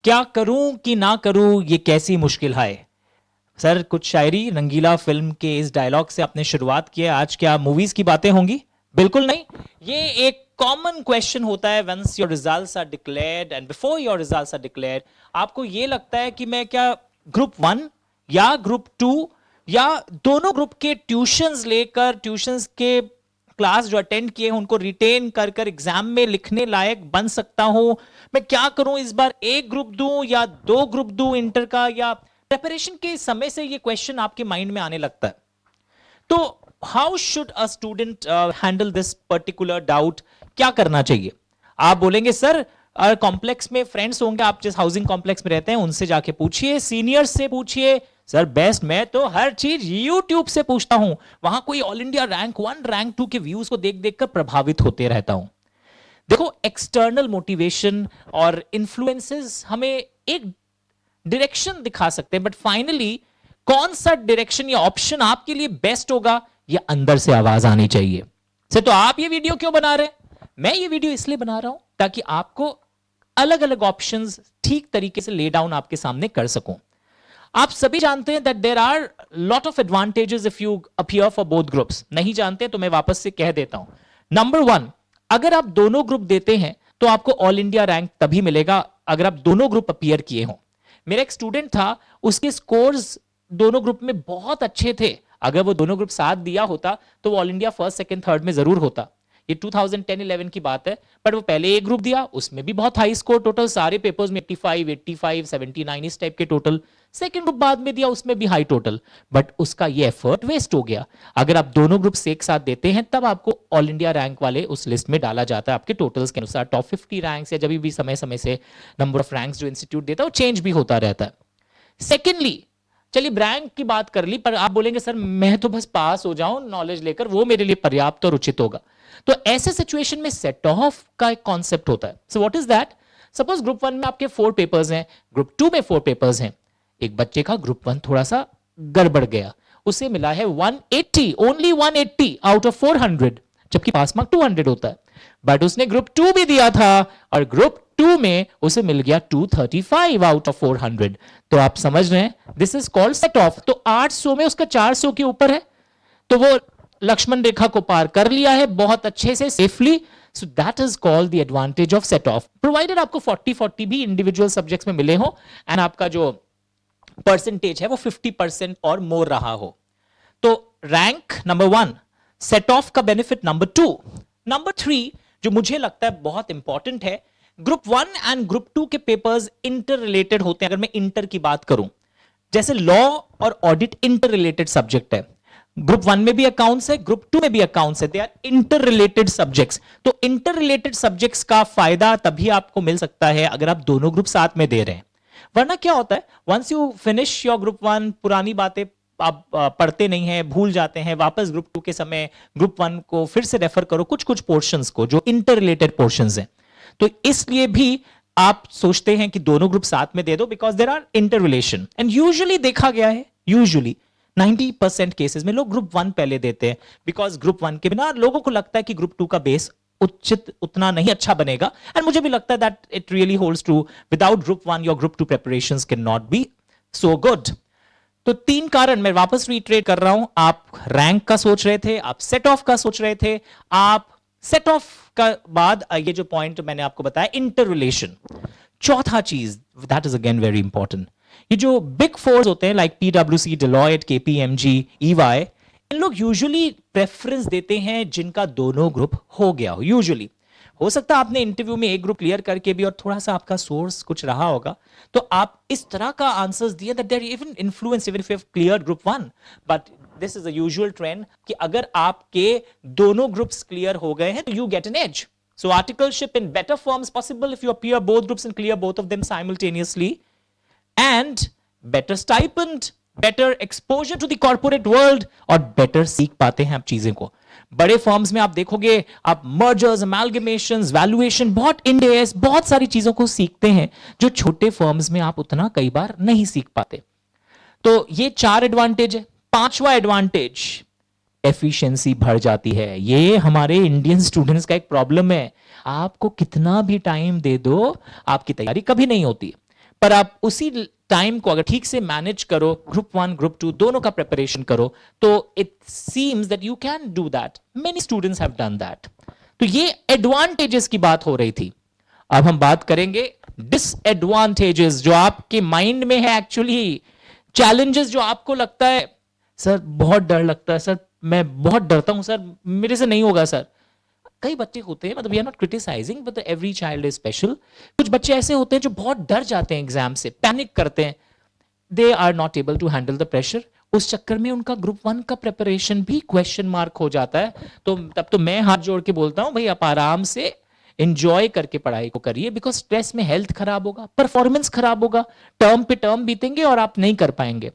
क्या करूं कि ना करूं ये कैसी मुश्किल है। सर कुछ शायरी रंगीला फिल्म के इस डायलॉग से आपने शुरुआत की है, आज क्या मूवीज की बातें होंगी? बिल्कुल नहीं। ये एक कॉमन क्वेश्चन होता है once your results are declared and before your results are declared. आपको ये लगता है कि मैं क्या ग्रुप वन या ग्रुप टू या दोनों ग्रुप के ट्यूशंस लेकर ट्यूशंस के क्लास जो अटेंड किए उनको रिटेन कर कर एग्जाम में लिखने लायक बन सकता हूं। मैं क्या करूं इस बार, एक ग्रुप दूं या दो ग्रुप दूं इंटर का, या प्रेपरेशन के समय से ये क्वेश्चन आपके माइंड में आने लगता है। तो how should a student handle this particular doubt? क्या करना चाहिए? आप बोलेंगे सर कॉम्प्लेक्स में फ्रेंड्स होंगे, आप जिस हाउसिंग कॉम्प्लेक्स में रहते हैं उनसे जाके पूछिए, सीनियर्स से पूछिए। सर बेस्ट, मैं तो हर चीज यूट्यूब से पूछता हूं, वहां कोई ऑल इंडिया रैंक 1 रैंक 2 के व्यूज को देख देख कर प्रभावित होते रहता हूं। देखो, एक्सटर्नल मोटिवेशन और इन्फ्लुएंसेस हमें एक डायरेक्शन दिखा सकते हैं, बट फाइनली कौन सा डायरेक्शन या ऑप्शन आपके लिए बेस्ट होगा, ये अंदर से आवाज आनी चाहिए। से तो आप ये वीडियो क्यों बना रहे हैं? मैं ये वीडियो इसलिए बना रहा हूं ताकि आपको अलग अलग ऑप्शंस ठीक तरीके से ले डाउन आपके सामने कर सकूं। आप सभी जानते हैं that there are lot of advantages if you appear for both groups. नहीं जानते तो मैं वापस से कह देता हूं। नंबर 1, अगर आप दोनों ग्रुप देते हैं तो आपको ऑल इंडिया रैंक तभी मिलेगा अगर आप दोनों ग्रुप अपीयर किए हों। मेरा एक स्टूडेंट था, उसके स्कोर्स दोनों ग्रुप में बहुत अच्छे थे। अगर वो दोनों ग्रुप साथ दिया होता तो वो all India first second third में जरूर होता। ये 2010-11 की बात है। बट वो पहले एक ग्रुप दिया, उसमें भी बहुत हाई स्कोर, टोटल सारे पेपर्स में 85, 85, 79 इस टाइप के टोटल। सेकंड ग्रुप बाद में दिया, उसमें भी हाई टोटल, बट उसका ये एफर्ट वेस्ट हो गया। अगर आप दोनों ग्रुप्स एक साथ देते हैं तब आपको ऑल इंडिया रैंक वाले उस लिस्ट में डाला जाता है आपके टोटल्स के अनुसार। टॉप 50 रैंक्स या जब भी समय समय से नंबर ऑफ रैंक्स जो इंस्टीट्यूट देता है वो चेंज भी होता रहता है। सेकेंडली, चलिए रैंक की बात कर ली, पर आप बोलेंगे सर मैं तो बस पास हो जाऊं नॉलेज लेकर, वो मेरे लिए पर्याप्त और उचित होगा। तो ऐसे सिचुएशन में सेट ऑफ का एक कॉन्सेप्ट होता है। So what is that? Suppose group 1 में आपके 4 पेपर्स हैं, ग्रुप 2 में 4 पेपर्स हैं। एक बच्चे का ग्रुप 1 थोड़ा सा गड़बड़ गया, उसे मिला है 180, ओनली 180 आउट ऑफ 400, जबकि पास मार्क 200 होता है। बट उसने ग्रुप 2 भी दिया था और ग्रुप 2 में उसे मिल गया 235 आउट ऑफ 400। तो आप समझ रहे हैं, this is called set of. तो 800 में उसका 400 के ऊपर है, तो वो लक्ष्मण रेखा को पार कर लिया है बहुत अच्छे से, safely. So that is called the advantage of set of, provided आपको 40-40 भी इंडिविजुअल सब्जेक्ट्स में मिले हो एंड आपका जो परसेंटेज है वो 50% और मोर रहा हो। तो रैंक नंबर 1, सेट ऑफ का बेनिफिट नंबर 2। नंबर 3 जो मुझे लगता है बहुत इंपॉर्टेंट है, ग्रुप 1 एंड ग्रुप 2 के पेपर्स इंटर रिलेटेड होते हैं। अगर मैं इंटर की बात करूं, जैसे लॉ और ऑडिट इंटर रिलेटेड सब्जेक्ट है, ग्रुप 1 में भी अकाउंट्स है, ग्रुप 2 में भी अकाउंट्स है, they are interrelated subjects. तो इंटर रिलेटेड सब्जेक्ट्स का फायदा तभी आपको मिल सकता है अगर आप दोनों ग्रुप साथ में दे रहे हैं। वरना क्या होता है, once you finish your group 1, पुरानी बातें आप पढ़ते नहीं हैं, भूल जाते हैं, वापस ग्रुप 2 के समय ग्रुप 1 को फिर से रेफर करो कुछ कुछ पोर्शंस को जो इंटर रिलेटेड पोर्शंस हैं। तो इसलिए भी आप सोचते हैं कि दोनों ग्रुप साथ में दे दो because there are interrelation. And usually देखा गया है, यूजुअली 90% केसेस में लोग ग्रुप 1 पहले देते हैं बिकॉज ग्रुप 1 के बिना लोगों को लगता है कि ग्रुप 2 का बेस उचित उतना नहीं अच्छा बनेगा। एंड मुझे भी लगता है that it really holds true, without group 1 your group 2 preparations can not be so good. तो 3 कारण मैं वापस रिट्रेट कर रहा हूं। आप रैंक का सोच रहे थे, आप सेट ऑफ का सोच रहे थे, आप सेट ऑफ का बाद ये जो पॉइंट मैंने आपको बताया इंटर रिलेशन। चौथा चीज that is again very important, ये जो बिग फोर्स होते हैं लाइक पीडब्ल्यूसी, डेलॉयट, केपीएमजी, ईवाई, इन लोग यूजुअली प्रेफरेंस देते हैं जिनका दोनों ग्रुप हो गया हो। यूजुअली हो सकता है आपने इंटरव्यू में एक ग्रुप क्लियर करके भी और थोड़ा सा आपका सोर्स कुछ रहा होगा, तो आप इस तरह का आंसर्स दिए that there even influence even if you have cleared group 1। But this is a usual trend कि अगर आपके दोनों ग्रुप्स क्लियर हो गए हैं तो you get an edge. So articleship in better forms possible if you appear both groups and clear both of them simultaneously, and better stipend, better exposure to the corporate world, और better सीख पाते हैं आप चीजें को। बड़े firms में आप देखोगे, आप मर्जर्स, अमैल्गमेशंस, वैल्यूएशन, बहुत इंडेस, बहुत सारी चीजों को सीखते हैं जो छोटे फर्म्स में आप उतना कई बार नहीं सीख पाते। तो ये 4 एडवांटेज है। 5वां एडवांटेज, एफिशिएंसी बढ़ जाती है। ये हमारे इंडियन स्टूडेंट्स का एक प्रॉब्लम है, आपको कितना भी टाइम दे दो आपकी तैयारी कभी नहीं होती। पर आप उसी टाइम को अगर ठीक से मैनेज करो, ग्रुप 1 ग्रुप 2 दोनों का प्रिपरेशन करो, तो it seems that you can do that. Many students have done that. तो ये एडवांटेजेस की बात हो रही थी। अब हम बात करेंगे डिसएडवांटेजेस जो आपके माइंड में है, एक्चुअली चैलेंजेस जो आपको लगता है सर बहुत डर लगता है, सर मैं बहुत डरता हूं सर, मेरे से नहीं होगा सर। कई बच्चे होते हैं, मतलब we are not criticising but every child is special. कुछ बच्चे ऐसे होते हैं जो बहुत डर जाते हैं एग्जाम से, पैनिक करते हैं, they are not able to handle the pressure. उस चक्कर में उनका ग्रुप 1 का प्रिपरेशन भी क्वेश्चन मार्क हो जाता है। तो तब तो मैं हाथ जोड़ के बोलता हूं भाई आप आराम से एंजॉय करके पढ़ाई को करिए, बिकॉज स्ट्रेस में हेल्थ खराब होगा, परफॉर्मेंस खराब होगा, टर्म पे टर्म बीतेंगे और आप नहीं कर पाएंगे।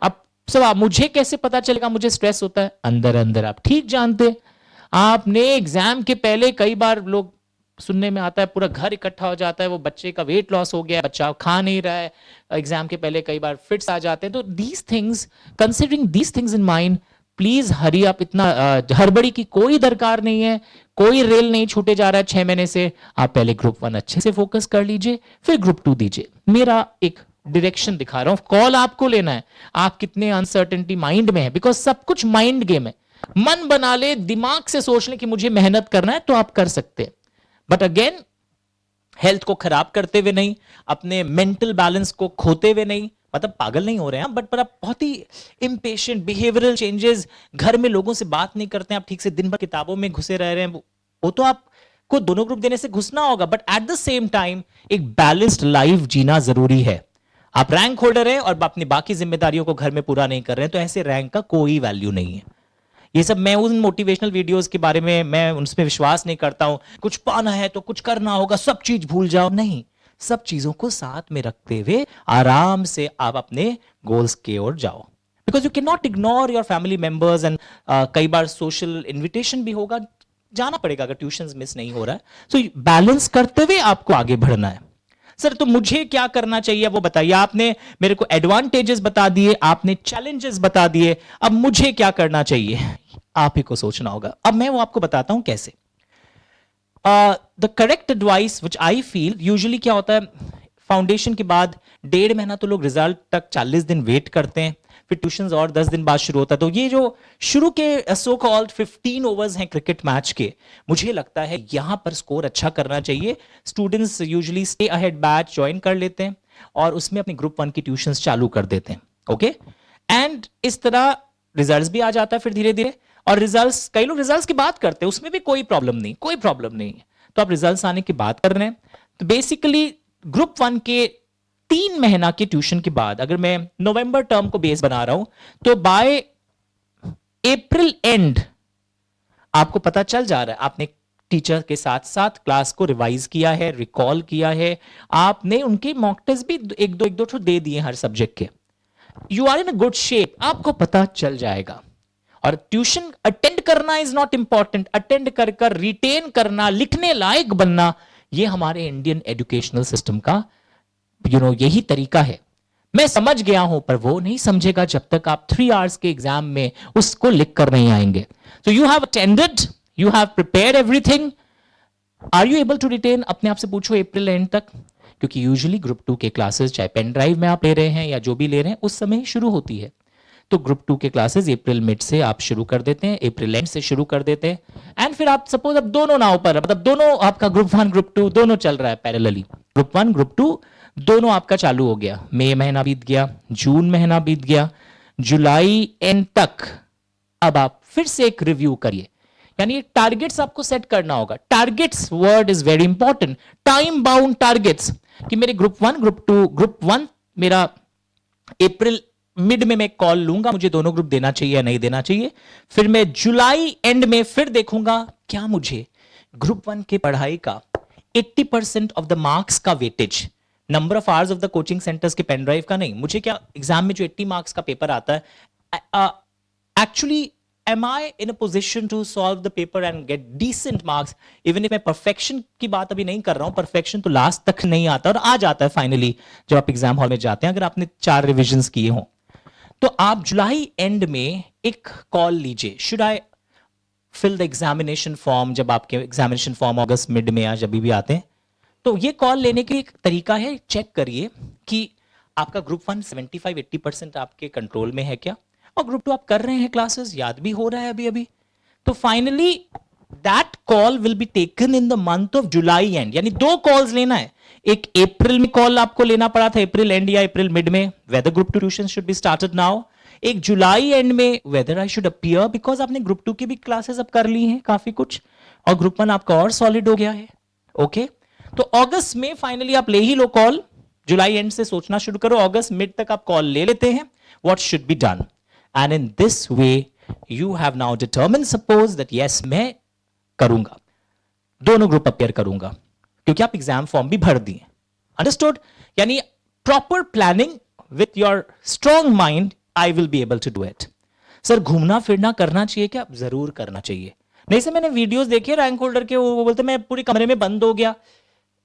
अब सब मुझे कैसे पता चलेगा मुझे स्ट्रेस होता है? अंदर अंदर आप ठीक जानते हैं। आपने एग्जाम के पहले कई बार लोग सुनने में आता है पूरा घर इकट्ठा हो जाता है, वो बच्चे का वेट लॉस हो गया, बच्चा खा नहीं रहा है, एग्जाम के पहले कई बार फिट्स आ जाते हैं। तो these things, considering these things in mind, please hurry आप, इतना हड़बड़ी की कोई दरकार नहीं है, कोई रेल नहीं छूटे जा रहा है 6 महीने से। आप पहले ग्रुप 1 अच्छे से फोकस कर लीजिए, फिर ग्रुप 2 दीजिए। मेरा एक डायरेक्शन दिखा रहा हूं, कॉल आपको लेना है, आप कितने अनसर्टेनिटी माइंड में है, बिकॉज सब कुछ माइंड गेम है। मन बना ले, दिमाग से सोच ले कि मुझे मेहनत करना है, तो आप कर सकते हैं। बट अगेन हेल्थ को खराब करते हुए नहीं, अपने मेंटल बैलेंस को खोते हुए नहीं, मतलब पागल नहीं हो रहे हैं बट पर आप बहुत ही इम्पेशेंट, बिहेवियरल चेंजेस, घर में लोगों से बात नहीं करते हैं, आप ठीक से दिन भर किताबों में घुसे रह रहे हैं, वो तो आपको दोनों ग्रुप देने से घुसना होगा, but at the same time एक बैलेंस्ड लाइफ जीना जरूरी है। आप रैंक होल्डर है और अपनी बाकी जिम्मेदारियों को घर में पूरा नहीं कर रहे हैं, तो ऐसे रैंक का कोई वैल्यू नहीं है। ये सब मैं उन मोटिवेशनल वीडियोस के बारे में, मैं उनमें विश्वास नहीं करता हूं, कुछ पाना है तो कुछ करना होगा, सब चीज भूल जाओ, नहीं। सब चीजों को साथ में रखते हुए आराम से आप अपने गोल्स की ओर जाओ, because you can not ignore your family members and कई बार सोशल इन्विटेशन भी होगा, जाना पड़ेगा अगर ट्यूशन मिस नहीं हो रहा है। सो बैलेंस करते हुए आपको आगे बढ़ना है। सर तो मुझे क्या करना चाहिए वो बताइए। आपने मेरे को एडवांटेजेस बता दिए, आपने चैलेंजेस बता दिए, अब मुझे क्या करना चाहिए आप ही को सोचना होगा। अब मैं वो आपको बताता हूं कैसे। The correct advice which I feel, usually क्या होता है, फाउंडेशन के बाद 1.5 महीना तो लोग रिजल्ट तक 40 दिन वेट करते हैं, फिर ट्यूशंस और 10 दिन बाद शुरू होता है। तो ये जो शुरू के सो कॉल्ड 15 ओवर्स हैं क्रिकेट मैच के, मुझे लगता है यहां पर स्कोर अच्छा करना चाहिए। Students usually stay ahead batch join कर लेते हैं और उसमें अपने ग्रुप 1 की ट्यूशंस चालू कर देते हैं। ओके, एंड इस तरह रिजल्ट्स भी आ जाता है फिर धीरे धीरे। और रिजल्ट्स, कई लोग रिजल्ट्स की बात करते हैं, उसमें भी कोई प्रॉब्लम नहीं, कोई प्रॉब्लम नहीं है। तो आप रिजल्ट्स आने की बात कर रहे हैं, तो बेसिकली ग्रुप 1 के 3 महीना के ट्यूशन के बाद, अगर मैं नवंबर टर्म को बेस बना रहा हूं, तो बाय अप्रैल एंड आपको पता चल जा रहा है आपने टीचर के साथ साथ क्लास को रिवाइज किया है, रिकॉल किया है, आपने उनके मॉक टेस्ट भी एक दो ठो दे दिए हर सब्जेक्ट के। You are in a good shape, आपको पता चल जाएगा। और ट्यूशन अटेंड करना इज नॉट इंपॉर्टेंट, अटेंड कर कर रिटेन करना, लिखने लायक बनना, ये हमारे इंडियन एजुकेशनल सिस्टम का यही तरीका है। मैं समझ गया हूं, पर वो नहीं समझेगा जब तक आप 3 आवर्स के एग्जाम में उसको लिख कर नहीं आएंगे। So you have attended, you have prepared everything, are you able to written? अपने आप से पूछो अप्रैल एंड तक, क्योंकि यूजुअली ग्रुप 2 के क्लासेस चाहे पेन ड्राइव में आप ले रहे हैं या जो भी ले रहे हैं उस समय शुरू होती है। तो ग्रुप 2 के क्लासेस अप्रैल मिड से आप शुरू कर देते हैं, अप्रैल एंड से शुरू कर देते हैं, एंड फिर आप सपोज अब दोनों नाव पर, मतलब दोनों आपका ग्रुप 1 ग्रुप 2 दोनों चल रहा है पैरेलली, ग्रुप 1 ग्रुप 2 दोनों आपका चालू हो गया। मई महीना बीत गया, जून महीना बीत गया, जुलाई एंड तक अब आप फिर से एक रिव्यू करिए, यानी टारगेट्स आपको सेट करना होगा। Targets word is very important, time bound targets, कि मेरे ग्रुप 1 ग्रुप 2, ग्रुप 1 मेरा अप्रैल मिड में मैं कॉल लूंगा, मुझे दोनों ग्रुप देना चाहिए या नहीं देना चाहिए, फिर मैं जुलाई एंड में फिर देखूंगा क्या मुझे ग्रुप 1 की पढ़ाई का 80% ऑफ द मार्क्स का weightage, number of hours of the coaching centres के पेन ड्राइव का नहीं, मुझे क्या एग्जाम में जो 80 मार्क्स का पेपर आता है, actually am I in a position to solve the paper and get decent marks, even if मैं perfection की बात अभी नहीं कर रहा हूं, perfection तो लास्ट तक नहीं आता और आ जाता है फाइनली जब आप एग्जाम हॉल में जाते हैं, अगर आपने 4 रिविजन्स किए हों। तो आप जुलाई एंड में एक कॉल लीजिए, should I fill the examination form, जब आपके एग्जामिनेशन फॉर्म अगस्त मिड में या जब भी आते हैं, तो ये कॉल लेने का एक तरीका है, चेक करिए कि आपका ग्रुप 1 75-80% आपके कंट्रोल में है क्या, और ग्रुप 2 आप कर रहे हैं क्लासेस, याद भी हो रहा है अभी अभी। तो finally that call will be taken in the month of July and, यानी 2 कॉल्स लेना है। एक अप्रैल में कॉल आपको लेना पड़ा था, अप्रैल एंड या अप्रैल मिड में, whether group 2 tuition should be started now. एक जुलाई एंड में, whether I should appear, because आपने ग्रुप 2 की भी क्लासेस अब कर ली हैं काफी कुछ, और ग्रुप 1 आपका और सॉलिड हो गया है। ओके, तो अगस्त में फाइनली आप ले ही लो कॉल, जुलाई एंड से सोचना शुरू करो, अगस्त मिड तक आप कॉल ले लेते हैं, what should be done. And in this way you have now determine, suppose that yes मैं करूंगा, दोनों ग्रुप अपेयर करूंगा, क्योंकि आप एग्जाम फॉर्म भी भर दिए। अंडरस्टूड? यानी proper planning with your strong mind, I will be able to do it. Sir घूमना फिरना करना चाहिए क्या? जरूर करना चाहिए। नहीं सर, मैंने वीडियोस देखे रैंक होल्डर के, वो बोलते मैं पूरे कमरे में बंद हो गया।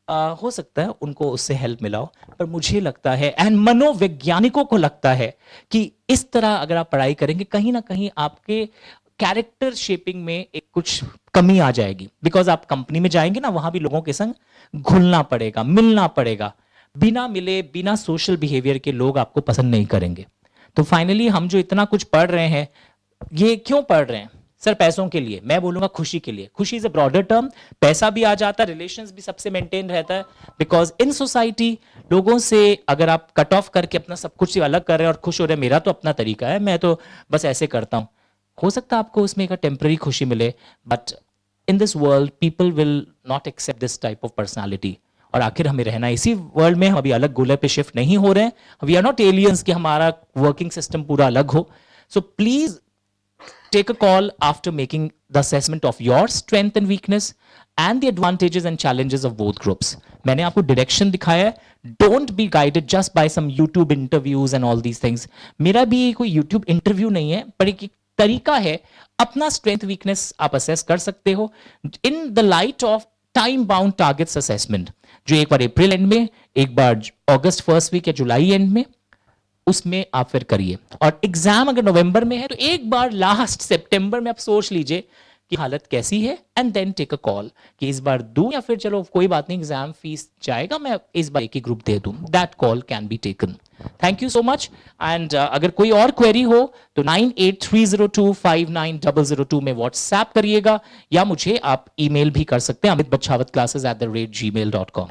हो सकता है उनको उससे हेल्प मिला हो, पर मुझे लगता है एंड मनोवैज्ञानिकों को लगता है कि इस तरह अगर आप पढ़ाई करेंगे, कहीं ना कहीं आपके कैरेक्टर शेपिंग में एक कुछ कमी आ जाएगी। बिकॉज आप कंपनी में जाएंगे ना, वहां भी लोगों के संग घुलना पड़ेगा, मिलना पड़ेगा। बिना मिले, बिना सोशल बिहेवियर के लोग आपको पसंद नहीं करेंगे। तो फाइनली हम जो इतना कुछ पढ़ रहे हैं, ये क्यों पढ़ रहे हैं? सर पैसों के लिए, मैं बोलूंगा खुशी के लिए। खुशी इज अ ब्रॉडर टर्म, पैसा भी आ जाता है, रिलेशंस भी सबसे मेंटेन रहता है। बिकॉज इन सोसाइटी लोगों से अगर आप कट ऑफ करके अपना सब कुछ अलग कर रहे हैं और खुश हो रहे हैं, मेरा तो अपना तरीका है, मैं तो बस ऐसे करता हूं, हो सकता है आपको उसमें एक टेम्पररी खुशी मिले, but in this world people will not accept this type of personality. और आखिर हमें रहना इसी वर्ल्ड में, हम अभी अलग गोले पे शिफ्ट नहीं हो रहे हैं। वी आर नॉट एलियंस कि हमारा वर्किंग सिस्टम पूरा अलग हो। So please take a call after making the assessment of your strength and weakness and the advantages and challenges of both groups. मैंने आपको direction दिखाया है, don't be guided just by some YouTube interviews and all these things. मेरा भी कोई YouTube interview नहीं है, पर एक तरीका है, अपना strength weakness आप assess कर सकते हो in the light of time bound targets assessment, जो एक बार अप्रैल एंड में, एक बार अगस्त फर्स्ट वीक या जुलाई एंड में, उसमें आप फिर करिए। और एग्जाम अगर नवंबर में है तो एक बार लास्ट सितंबर में आप सोच लीजिए कि हालत कैसी है, and then take a call कि इस बार दूं या फिर चलो कोई बात नहीं, एग्जाम फीस जाएगा, मैं इस बार एक ही ग्रुप दे दूं। That call can be taken. Thank you so much. And अगर कोई और क्वेरी हो तो 9830259002 में व्हाट्सएप करिएगा, या मुझे आप ईमेल भी कर सकते हैं, amitbachawatclasses@gmail.com।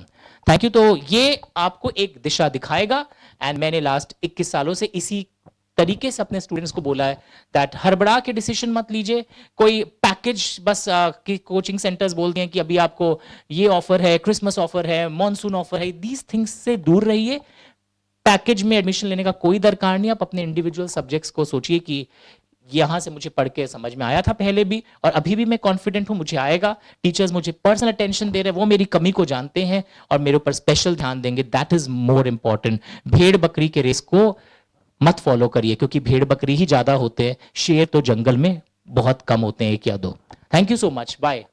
Thank you. तो ये आपको एक दिशा दिखाएगा, एंड मैंने लास्ट 21 सालों से इसी तरीके से अपने स्टूडेंट्स को बोला है दैट हड़बड़ा के डिसीजन मत लीजिए। कोई पैकेज बस कि कोचिंग सेंटर्स बोलते हैं कि अभी आपको ये ऑफर है, क्रिसमस ऑफर है, मॉनसून ऑफर है, दीज थिंग्स से दूर रहिए। पैकेज में एडमिशन लेने का कोई दरकार नहीं। आप अपने इंडिविजुअल सब्जेक्ट्स को सोचिए कि यहां से मुझे पढ़ के समझ में आया था पहले भी, और अभी भी मैं कॉन्फिडेंट हूं मुझे आएगा। टीचर्स मुझे पर्सनल अटेंशन दे रहे हैं, वो मेरी कमी को जानते हैं और मेरे ऊपर स्पेशल ध्यान देंगे। That is more important. भेड़ बकरी के रेस को मत फॉलो करिए, क्योंकि भेड़ बकरी ही ज्यादा होते हैं, शेर तो जंगल में बहुत कम होते हैं, 1 या 2। Thank you so much, bye.